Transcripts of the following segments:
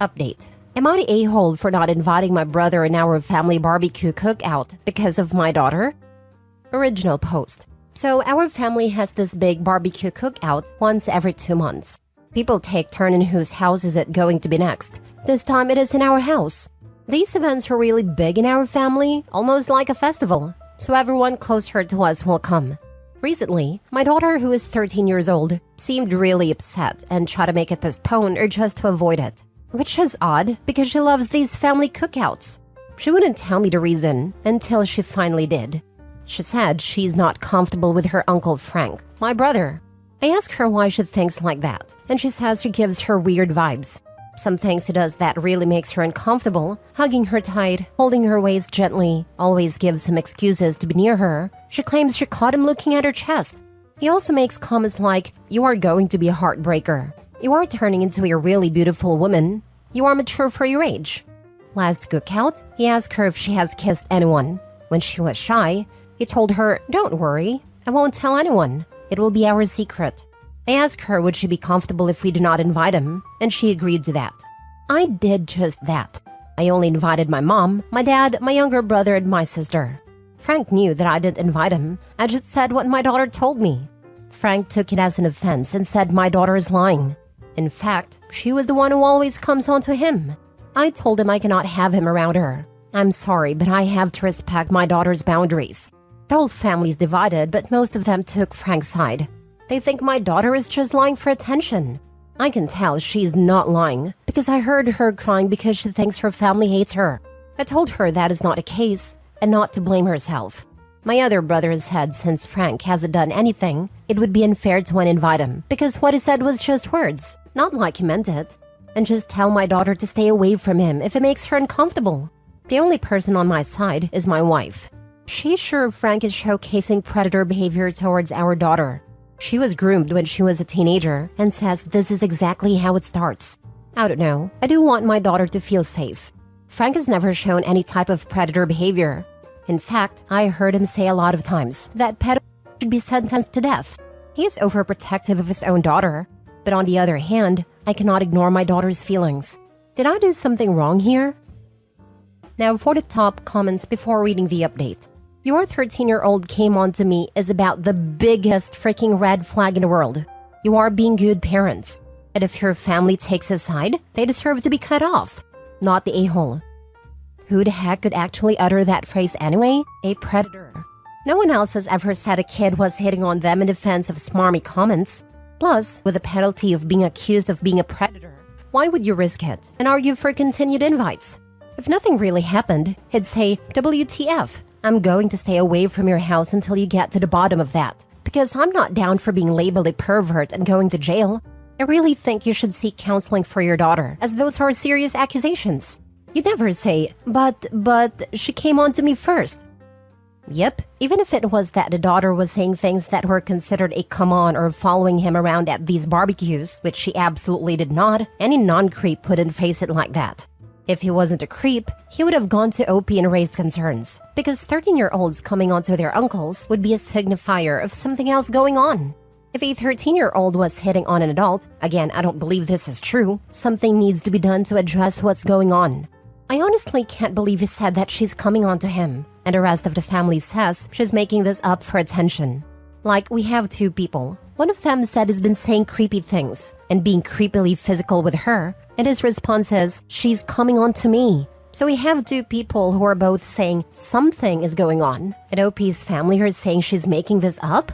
Update. Am I the a-hole for not inviting my brother in our family barbecue cookout because of my daughter? Original post. So our family has this big barbecue cookout once every 2 months. People take turn in whose house is it going to be next. This time it is in our house. These events are really big in our family, almost like a festival, so everyone closer to us will come. Recently, my daughter, who is 13 years old, seemed really upset and tried to make it postponed or just to avoid it. Which is odd, because she loves these family cookouts. She wouldn't tell me the reason until she finally did. She said she's not comfortable with her Uncle Frank, my brother. I asked her why she thinks like that, and she says he gives her weird vibes. Some things he does that really makes her uncomfortable, hugging her tight, holding her waist gently, always gives him excuses to be near her. She claims she caught him looking at her chest. He also makes comments like, "You are going to be a heartbreaker. You are turning into a really beautiful woman. You are mature for your age." Last cookout, he asked her if she has kissed anyone. When she was shy, he told her, "Don't worry, I won't tell anyone. It will be our secret." I asked her would she be comfortable if we do not invite him, and she agreed to that. I did just that. I only invited my mom, my dad, my younger brother, and my sister. Frank knew that I didn't invite him. I just said what my daughter told me. Frank took it as an offense and said my daughter is lying. In fact, she was the one who always comes on to him. I told him I cannot have him around her. I'm sorry, but I have to respect my daughter's boundaries. The whole family's divided, but most of them took Frank's side. They think my daughter is just lying for attention. I can tell she's not lying, because I heard her crying because she thinks her family hates her. I told her that is not the case, and not to blame herself. My other brother said since Frank hasn't done anything, it would be unfair to uninvite him, because what he said was just words, not like he meant it. And just tell my daughter to stay away from him if it makes her uncomfortable. The only person on my side is my wife. She's sure Frank is showcasing predator behavior towards our daughter. She was groomed when she was a teenager and says this is exactly how it starts. I don't know. I do want my daughter to feel safe. Frank has never shown any type of predator behavior. In fact, I heard him say a lot of times that pedophiles should be sentenced to death. He is overprotective of his own daughter. But on the other hand, I cannot ignore my daughter's feelings. Did I do something wrong here? Now for the top comments before reading the update. Your 13-year-old came on to me is about the biggest freaking red flag in the world. You are being good parents. And if your family takes a side, they deserve to be cut off. Not the a-hole. Who the heck could actually utter that phrase anyway? A predator. No one else has ever said a kid was hitting on them in defense of smarmy comments. Plus, with the penalty of being accused of being a predator, why would you risk it and argue for continued invites? If nothing really happened, he'd say, "WTF, I'm going to stay away from your house until you get to the bottom of that, because I'm not down for being labeled a pervert and going to jail. I really think you should seek counseling for your daughter, as those are serious accusations." You'd never say, but she came on to me first. Yep, even if it was that the daughter was saying things that were considered a come on or following him around at these barbecues, which she absolutely did not, any non-creep wouldn't face it like that. If he wasn't a creep, he would have gone to OP and raised concerns, because 13-year-olds coming onto their uncles would be a signifier of something else going on. If a 13-year-old was hitting on an adult, again, I don't believe this is true, something needs to be done to address what's going on. I honestly can't believe he said that she's coming on to him, and the rest of the family says she's making this up for attention. Like, we have two people. One of them said he's been saying creepy things and being creepily physical with her, and his response is, "She's coming on to me." So we have two people who are both saying something is going on, and OP's family are saying she's making this up?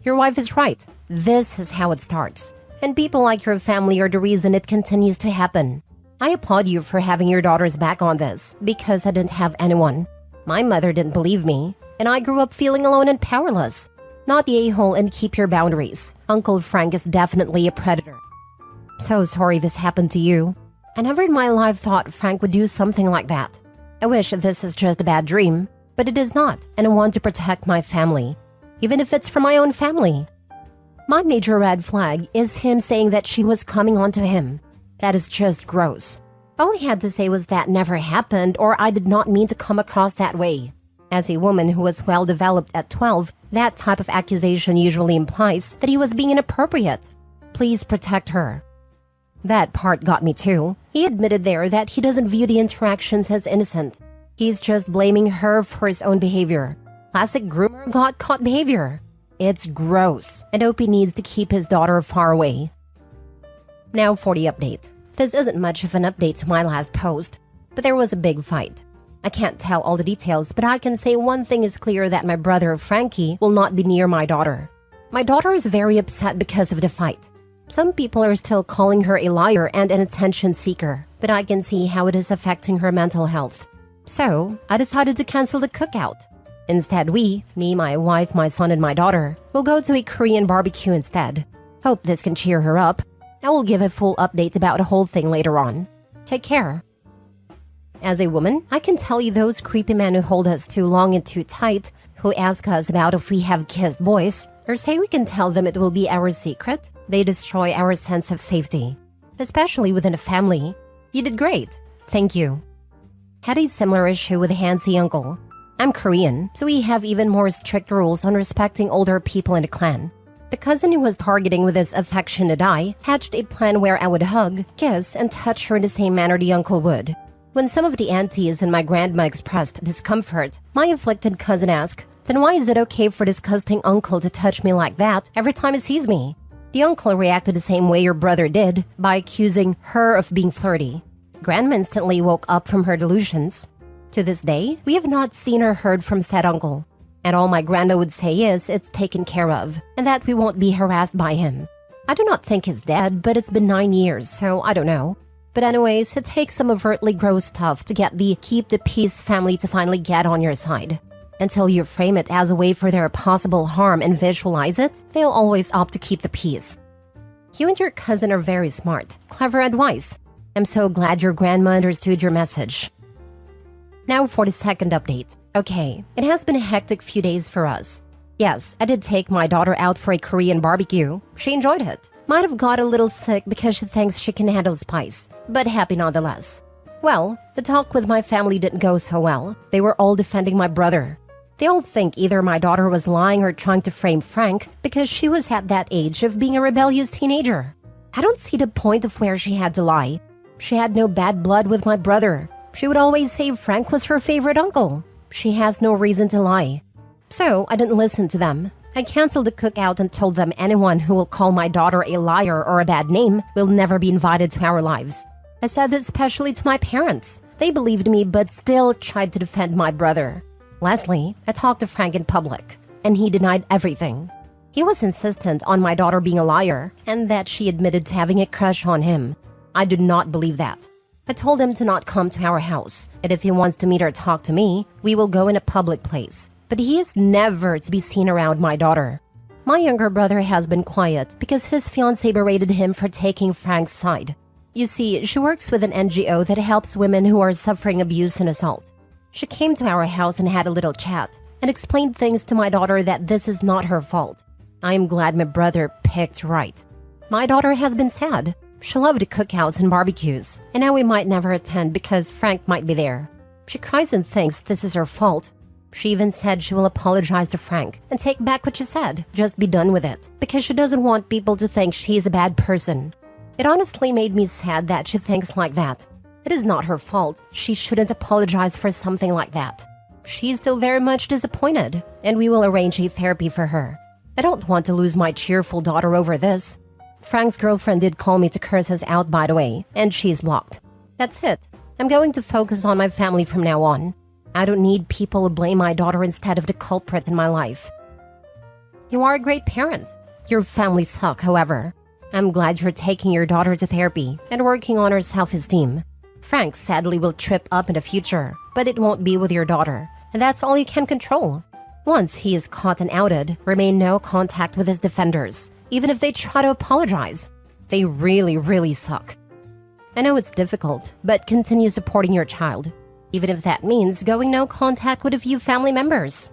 Your wife is right. This is how it starts. And people like your family are the reason it continues to happen. I applaud you for having your daughter's back on this, because I didn't have anyone. My mother didn't believe me, and I grew up feeling alone and powerless. Not the a-hole, and keep your boundaries. Uncle Frank is definitely a predator. So sorry this happened to you. I never in my life thought Frank would do something like that. I wish this is just a bad dream, but it is not, and I want to protect my family, even if it's for my own family. My major red flag is him saying that she was coming on to him. That is just gross. All he had to say was that never happened, or I did not mean to come across that way. As a woman who was well developed at 12, that type of accusation usually implies that he was being inappropriate. Please protect her. That part got me too. He admitted there that he doesn't view the interactions as innocent. He's just blaming her for his own behavior. Classic groomer got caught behavior. It's gross, and Opie needs to keep his daughter far away. Now for the update. This isn't much of an update to my last post, but there was a big fight. I can't tell all the details, but I can say one thing is clear, that my brother Frankie will not be near my daughter. My daughter is very upset because of the fight. Some people are still calling her a liar and an attention seeker, but I can see how it is affecting her mental health. So, I decided to cancel the cookout. Instead, me, my wife, my son, and my daughter, will go to a Korean barbecue instead. Hope this can cheer her up. I will give a full update about the whole thing later on. Take care. As a woman, I can tell you those creepy men who hold us too long and too tight, who ask us about if we have kissed boys, or say we can tell them it will be our secret, they destroy our sense of safety. Especially within a family. You did great. Thank you. Had a similar issue with a handsy uncle. I'm Korean, so we have even more strict rules on respecting older people in the clan. The cousin who was targeting with his affectionate eye hatched a plan where I would hug, kiss, and touch her in the same manner the uncle would. When some of the aunties and my grandma expressed discomfort, my afflicted cousin asked, "Then why is it okay for disgusting uncle to touch me like that every time he sees me?" The uncle reacted the same way your brother did, by accusing her of being flirty. Grandma instantly woke up from her delusions. To this day, we have not seen or heard from said uncle. And all my grandma would say is it's taken care of, and that we won't be harassed by him. I do not think he's dead, but it's been 9 years, so I don't know. But anyways, it takes some overtly gross stuff to get the keep the peace family to finally get on your side. Until you frame it as a way for their possible harm and visualize it, they'll always opt to keep the peace. You and your cousin are very smart. Clever advice. I'm so glad your grandma understood your message. Now for the second update. Okay, it has been a hectic few days for us. Yes, I did take my daughter out for a Korean barbecue. She enjoyed it. Might have got a little sick because she thinks she can handle spice, but happy nonetheless. Well, the talk with my family didn't go so well. They were all defending my brother. They all think either my daughter was lying or trying to frame Frank because she was at that age of being a rebellious teenager. I don't see the point of where she had to lie. She had no bad blood with my brother. She would always say Frank was her favorite uncle. She has no reason to lie. So I didn't listen to them. I canceled the cookout and told them anyone who will call my daughter a liar or a bad name will never be invited to our lives. I said this especially to my parents. They believed me but still tried to defend my brother. Lastly, I talked to Frank in public, and he denied everything. He was insistent on my daughter being a liar and that she admitted to having a crush on him. I did not believe that. I told him to not come to our house, and if he wants to meet or talk to me, we will go in a public place. But he is never to be seen around my daughter. My younger brother has been quiet because his fiancée berated him for taking Frank's side. You see, she works with an NGO that helps women who are suffering abuse and assault. She came to our house and had a little chat and explained things to my daughter that this is not her fault. I am glad my brother picked right. My daughter has been sad. She loved the cookouts and barbecues, and now we might never attend because Frank might be there. She cries and thinks this is her fault. She even said she will apologize to Frank and take back what she said, just be done with it, because she doesn't want people to think she's a bad person. It honestly made me sad that she thinks like that. It is not her fault. She shouldn't apologize for something like that. She's still very much disappointed, and we will arrange a therapy for her. I don't want to lose my cheerful daughter over this. Frank's girlfriend did call me to curse us out, by the way, and she's blocked. That's it. I'm going to focus on my family from now on. I don't need people to blame my daughter instead of the culprit in my life. You are a great parent. Your family suck, however. I'm glad you're taking your daughter to therapy and working on her self-esteem. Frank sadly will trip up in the future, but it won't be with your daughter, and that's all you can control. Once he is caught and outed, remain no contact with his defenders, even if they try to apologize. They really suck. I know it's difficult, but continue supporting your child, even if that means going no contact with a few family members.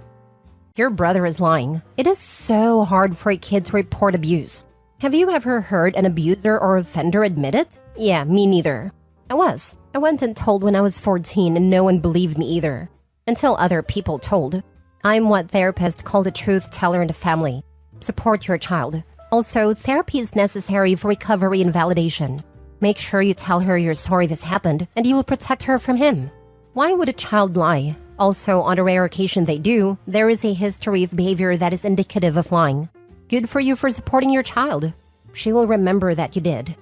Your brother is lying. It is so hard for a kid to report abuse. Have you ever heard an abuser or offender admit it? Yeah, me neither. I went and told when I was 14 and no one believed me either. Until other people told. I'm what therapists call the truth teller in the family. Support your child. Also, therapy is necessary for recovery and validation. Make sure you tell her you're sorry this happened and you will protect her from him. Why would a child lie? Also, on a rare occasion they do, there is a history of behavior that is indicative of lying. Good for you for supporting your child. She will remember that you did.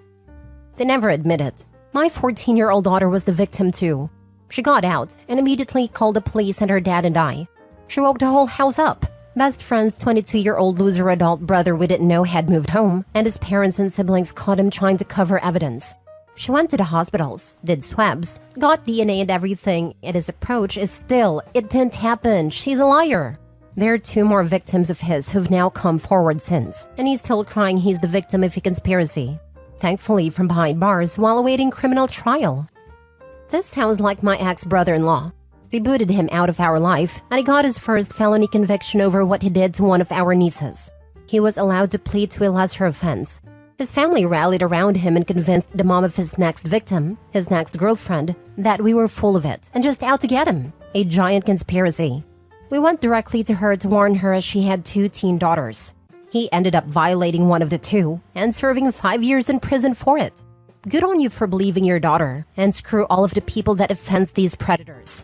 They never admit it. My 14-year-old daughter was the victim too. She got out and immediately called the police and her dad and I. She woke the whole house up. Best friend's 22-year-old loser adult brother we didn't know had moved home, and his parents and siblings caught him trying to cover evidence. She went to the hospitals, did swabs, got DNA and everything, and his approach is still, it didn't happen, she's a liar. There are 2 more victims of his who've now come forward since, and he's still crying he's the victim of a conspiracy. Thankfully from behind bars while awaiting criminal trial. This sounds like my ex-brother-in-law. We booted him out of our life, and he got his first felony conviction over what he did to one of our nieces. He was allowed to plead to a lesser offense. His family rallied around him and convinced the mom of his next victim, his next girlfriend, that we were full of it and just out to get him. A giant conspiracy. We went directly to her to warn her as she had 2 teen daughters. He ended up violating one of the 2 and serving 5 years in prison for it. Good on you for believing your daughter, and screw all of the people that offend these predators.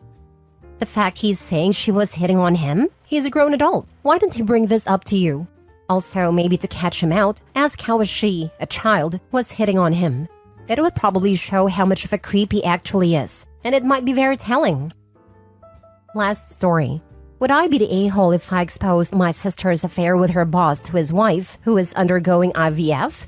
The fact he's saying she was hitting on him? He's a grown adult. Why didn't he bring this up to you? Also, maybe to catch him out, ask how she, a child, was hitting on him. It would probably show how much of a creep he actually is, and it might be very telling. Last story. Would I be the a-hole if I exposed my sister's affair with her boss to his wife, who is undergoing IVF?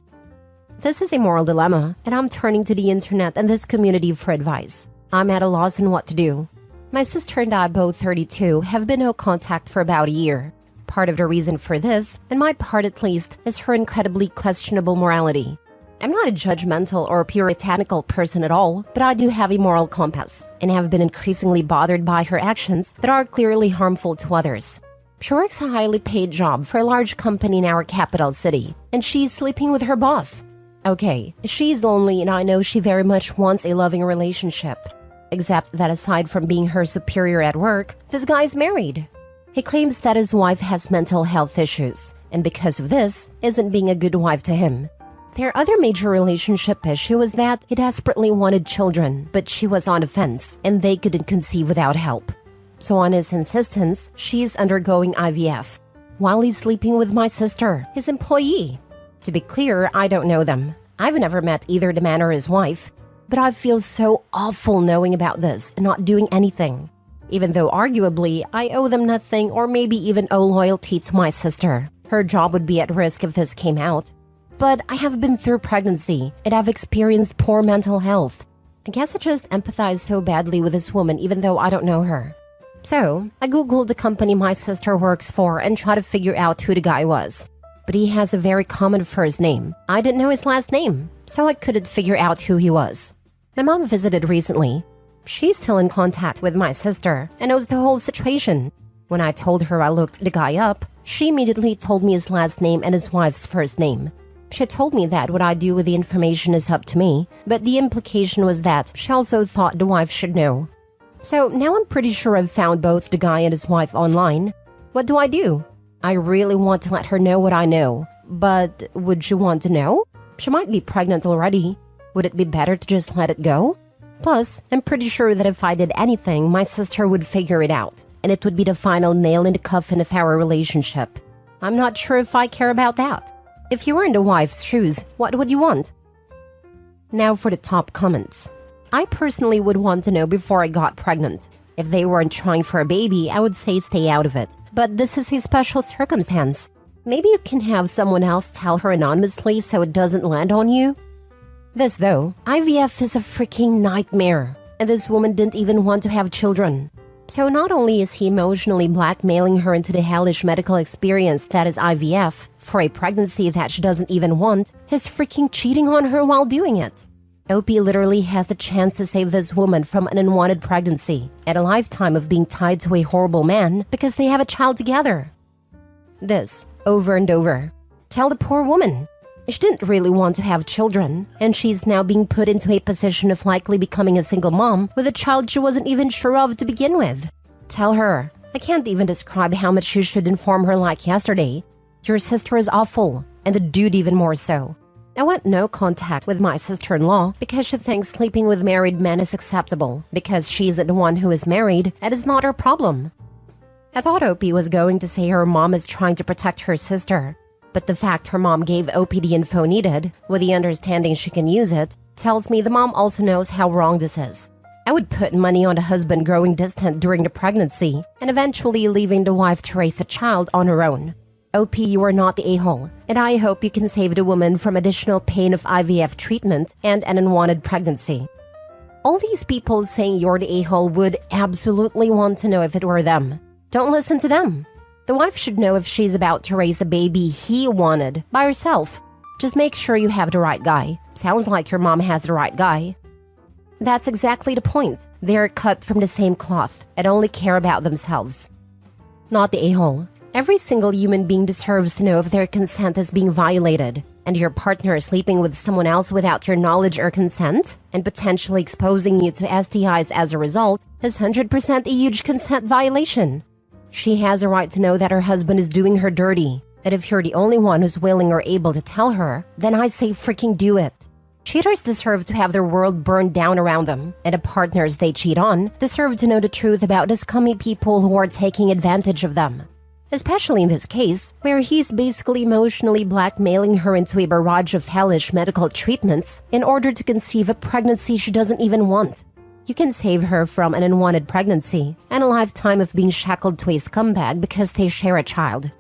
This is a moral dilemma, and I'm turning to the internet and this community for advice. I'm at a loss on what to do. My sister and I, both 32, have been no contact for about a year. Part of the reason for this, and my part at least, is her incredibly questionable morality. I'm not a judgmental or puritanical person at all, but I do have a moral compass, and have been increasingly bothered by her actions that are clearly harmful to others. She works a highly paid job for a large company in our capital city, and she's sleeping with her boss. Okay, she's lonely and I know she very much wants a loving relationship. Except that aside from being her superior at work, this guy's married. He claims that his wife has mental health issues, and because of this, isn't being a good wife to him. Their other major relationship issue is that he desperately wanted children, but she was on the fence, and they couldn't conceive without help. So on his insistence, she's undergoing IVF, while he's sleeping with my sister, his employee. To be clear, I don't know them. I've never met either the man or his wife. But I feel so awful knowing about this and not doing anything. Even though arguably, I owe them nothing or maybe even owe loyalty to my sister. Her job would be at risk if this came out. But I have been through pregnancy and I've experienced poor mental health. I guess I just empathize so badly with this woman even though I don't know her. So, I googled the company my sister works for and tried to figure out who the guy was. But he has a very common first name. I didn't know his last name, so I couldn't figure out who he was. My mom visited recently. She's still in contact with my sister and knows the whole situation. When I told her I looked the guy up, she immediately told me his last name and his wife's first name. She told me that what I do with the information is up to me, but the implication was that she also thought the wife should know. So now I'm pretty sure I've found both the guy and his wife online. What do I do? I really want to let her know what I know, but would she want to know? She might be pregnant already. Would it be better to just let it go? Plus, I'm pretty sure that if I did anything, my sister would figure it out, and it would be the final nail in the coffin of our relationship. I'm not sure if I care about that. If you were in the wife's shoes, what would you want? Now for the top comments. I personally would want to know before I got pregnant. If they weren't trying for a baby, I would say stay out of it. But this is a special circumstance. Maybe you can have someone else tell her anonymously so it doesn't land on you? This though, IVF is a freaking nightmare, and this woman didn't even want to have children. So not only is he emotionally blackmailing her into the hellish medical experience that is IVF for a pregnancy that she doesn't even want, he's freaking cheating on her while doing it. OP literally has the chance to save this woman from an unwanted pregnancy and a lifetime of being tied to a horrible man because they have a child together. This, over and over. Tell the poor woman. She didn't really want to have children, and she's now being put into a position of likely becoming a single mom with a child she wasn't even sure of to begin with. Tell her. I can't even describe how much you should inform her like yesterday. Your sister is awful, and the dude even more so. I want no contact with my sister-in-law because she thinks sleeping with married men is acceptable because she's the one who is married and it's not her problem. I thought Opie was going to say her mom is trying to protect her sister, but the fact her mom gave Opie the info needed, with the understanding she can use it, tells me the mom also knows how wrong this is. I would put money on the husband growing distant during the pregnancy and eventually leaving the wife to raise the child on her own. OP, you are not the a-hole, and I hope you can save the woman from additional pain of IVF treatment and an unwanted pregnancy. All these people saying you're the a-hole would absolutely want to know if it were them. Don't listen to them. The wife should know if she's about to raise a baby he wanted by herself. Just make sure you have the right guy. Sounds like your mom has the right guy. That's exactly the point. They're cut from the same cloth and only care about themselves. Not the a-hole. Every single human being deserves to know if their consent is being violated, and your partner is sleeping with someone else without your knowledge or consent, and potentially exposing you to STIs as a result, is 100% a huge consent violation. She has a right to know that her husband is doing her dirty, and if you're the only one who's willing or able to tell her, then I say freaking do it. Cheaters deserve to have their world burned down around them, and the partners they cheat on deserve to know the truth about the scummy people who are taking advantage of them. Especially in this case, where he's basically emotionally blackmailing her into a barrage of hellish medical treatments in order to conceive a pregnancy she doesn't even want. You can save her from an unwanted pregnancy and a lifetime of being shackled to a scumbag because they share a child.